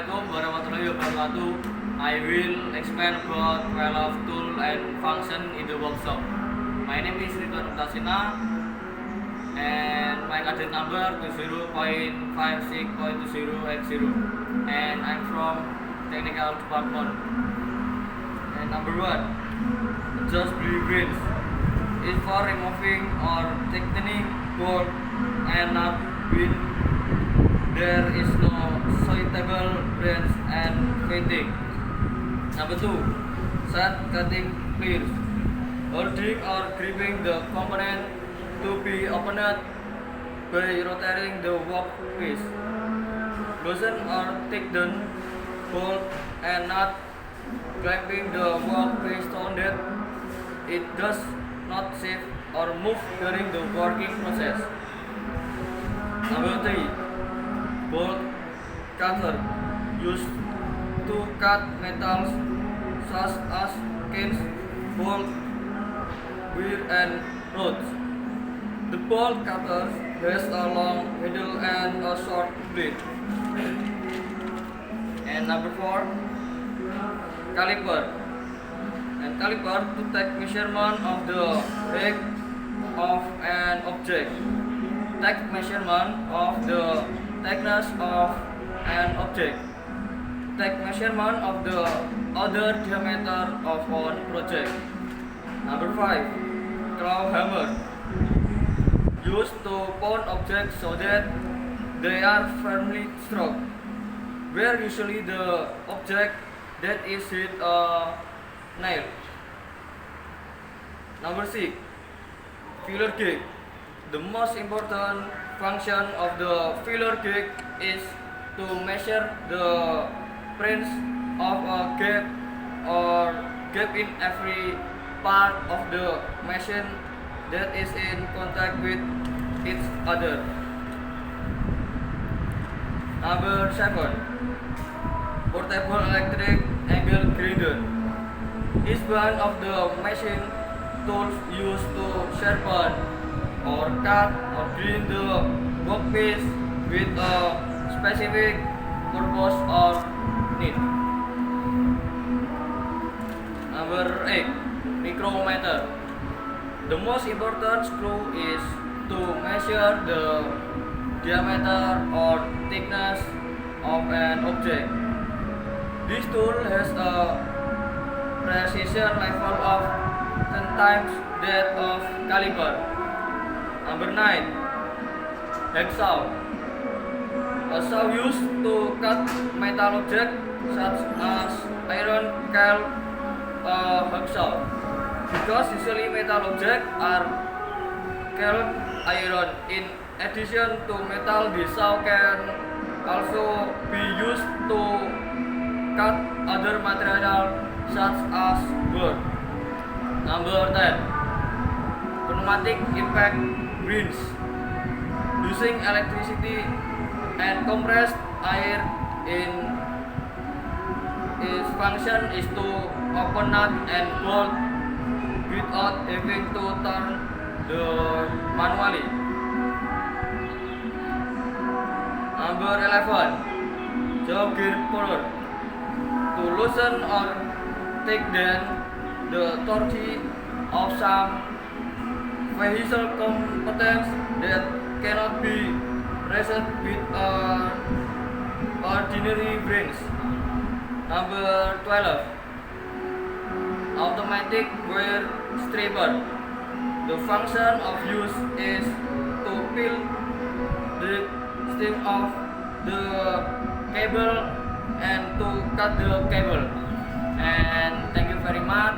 Assalamualaikum warahmatullahi wabarakatuh. I will explain about 12 tool and function in the workshop. My name is Ridwan Utasina and my contact number 20.56.2080 and I'm from technical department. And number 1, adjust blueprints is for removing or tightening bolt and not when there is no suitable branch and fitting. Number 2, set cutting pliers, holding or gripping the component to be opened by rotating the workpiece. Loosen or tighten bolt and not clamping the workpiece so that it does not shift or move during the working process. Number 3, bolt cutter used to cut metals such as cans, bolts, wire and rods. The bolt cutter has a long handle and a short blade. And number 4, caliper. And caliper to take measurement of the height of an object. Take measurement of the thickness of an object. Take measurement of the other diameter of one project. Number 5, claw hammer. Used to pound objects so that they are firmly struck. Where usually the object that is hit a nail. Number 6, feeler gauge. The most important function of the feeler gauge is to measure the presence of a gap or gap in every part of the machine that is in contact with each other. Number 7, portable electric angle grinder is one of the machine tools used to sharpen or cut or grind the workpiece with a specific purpose or need. Number 8, micrometer. The most important screw is to measure the diameter or thickness of an object. This tool has a precision level of 10 times that of caliper. Number 9, hacksaw. A saw used to cut metal objects such as iron called a hacksaw. Because usually metal objects are called iron. In addition to metal, the saw can also be used to cut other material such as wood. Number 10, pneumatic impact grinds. Using electricity and compressed air in its function is to open nut and bolt without having to turn the manually. Number 11, jaw gear puller. To loosen or tighten the torque of some vehicle components that cannot be raised with ordinary wrench. Number 12, automatic wire stripper. The function of use is to peel the stem of the cable and to cut the cable. And thank you very much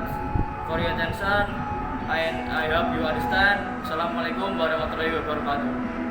for your attention and I hope you understand. Assalamualaikum warahmatullahi wabarakatuh.